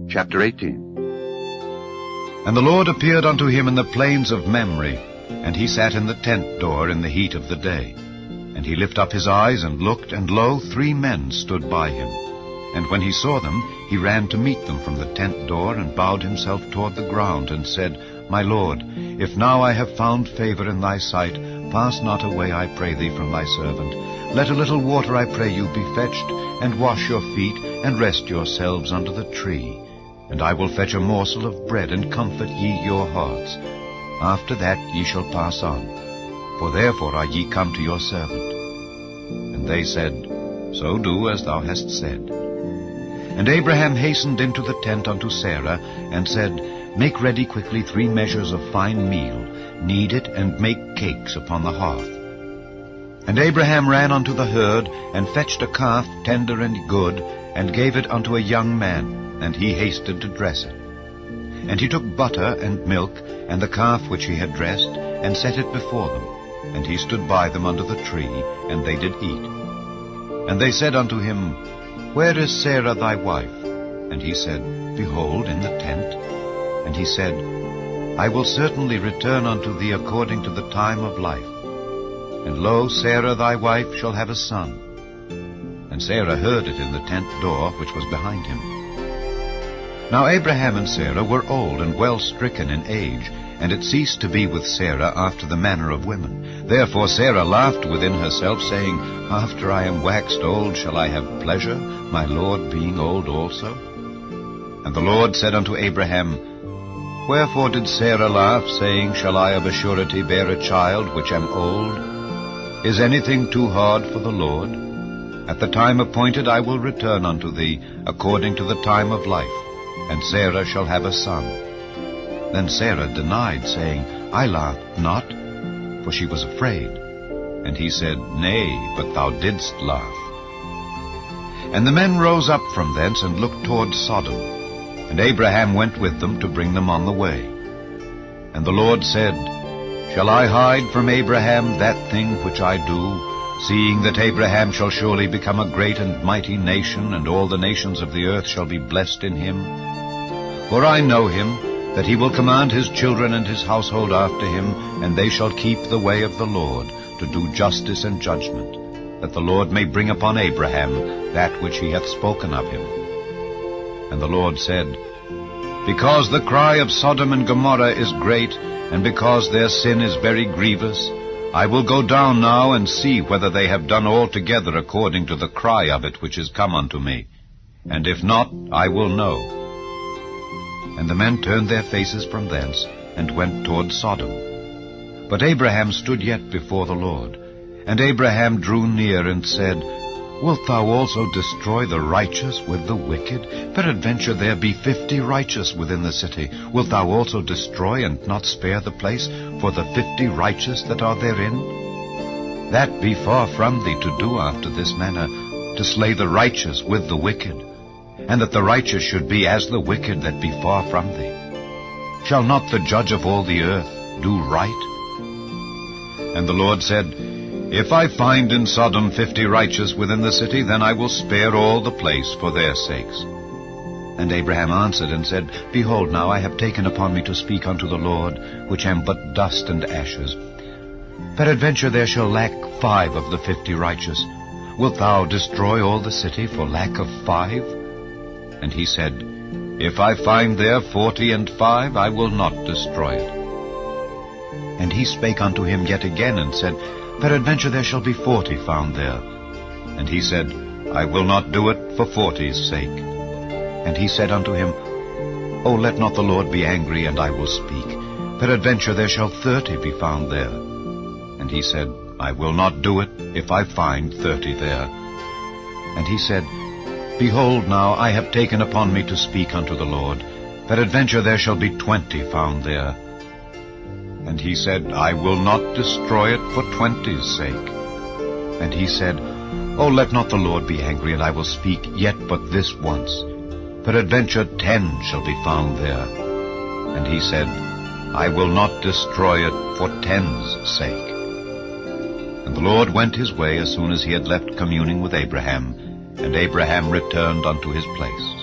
Chapter 18. And the Lord appeared unto him in the plains of Mamre, and he sat in the tent door in the heat of the day. And he lifted up his eyes, and looked, and lo, 3 men stood by him. And when he saw them, he ran to meet them from the tent door, and bowed himself toward the ground, and said, My Lord, if now I have found favor in thy sight, pass not away, I pray thee, from thy servant. Let a little water, I pray you, be fetched, and wash your feet, and rest yourselves under the tree. And I will fetch a morsel of bread, and comfort ye your hearts. After that ye shall pass on, for therefore are ye come to your servant. And they said, So do as thou hast said. And Abraham hastened into the tent unto Sarah, and said, Make ready quickly 3 measures of fine meal, knead it, and make cakes upon the hearth. And Abraham ran unto the herd, and fetched a calf tender and good, and gave it unto a young man, and he hasted to dress it. And he took butter and milk, and the calf which he had dressed, and set it before them. And he stood by them under the tree, and they did eat. And they said unto him, Where is Sarah thy wife? And he said, Behold, in the tent. And he said, I will certainly return unto thee according to the time of life. And lo, Sarah thy wife shall have a son. And Sarah heard it in the tent door which was behind him. Now Abraham and Sarah were old and well stricken in age, and it ceased to be with Sarah after the manner of women. Therefore Sarah laughed within herself, saying, After I am waxed old shall I have pleasure, my Lord being old also? And the Lord said unto Abraham, Wherefore did Sarah laugh, saying, Shall I of a surety bear a child which am old? Is anything too hard for the Lord? At the time appointed I will return unto thee, according to the time of life, and Sarah shall have a son. Then Sarah denied, saying, I laughed not, for she was afraid. And he said, Nay, but thou didst laugh. And the men rose up from thence, and looked toward Sodom. And Abraham went with them to bring them on the way. And the Lord said, Shall I hide from Abraham that thing which I do, seeing that Abraham shall surely become a great and mighty nation, and all the nations of the earth shall be blessed in him? For I know him, that he will command his children and his household after him, and they shall keep the way of the Lord, to do justice and judgment, that the Lord may bring upon Abraham that which he hath spoken of him. And the Lord said, Because the cry of Sodom and Gomorrah is great, and because their sin is very grievous, I will go down now and see whether they have done altogether according to the cry of it which is come unto me. And if not, I will know. And the men turned their faces from thence, and went toward Sodom. But Abraham stood yet before the Lord. And Abraham drew near, and said, Wilt thou also destroy the righteous with the wicked? Peradventure there be 50 righteous within the city. Wilt thou also destroy and not spare the place for the 50 righteous that are therein? That be far from thee to do after this manner, to slay the righteous with the wicked, and that the righteous should be as the wicked that be far from thee. Shall not the judge of all the earth do right? And the Lord said, If I find in Sodom 50 righteous within the city, then I will spare all the place for their sakes. And Abraham answered and said, Behold, now I have taken upon me to speak unto the Lord, which am but dust and ashes. Peradventure there shall lack 5 of the 50 righteous. Wilt thou destroy all the city for lack of 5? And he said, If I find there 45, I will not destroy it. And he spake unto him yet again, and said, Peradventure there shall be 40 found there. And he said, I will not do it for 40's sake. And he said unto him, O let not the Lord be angry, and I will speak. Peradventure there shall 30 be found there. And he said, I will not do it, if I find 30 there. And he said, Behold, now I have taken upon me to speak unto the Lord. Peradventure there shall be 20 found there. And he said, I will not destroy it for 20's sake. And he said, O let not the Lord be angry, and I will speak yet but this once. Peradventure 10 shall be found there. And he said, I will not destroy it for 10's sake. And the Lord went his way as soon as he had left communing with Abraham, and Abraham returned unto his place.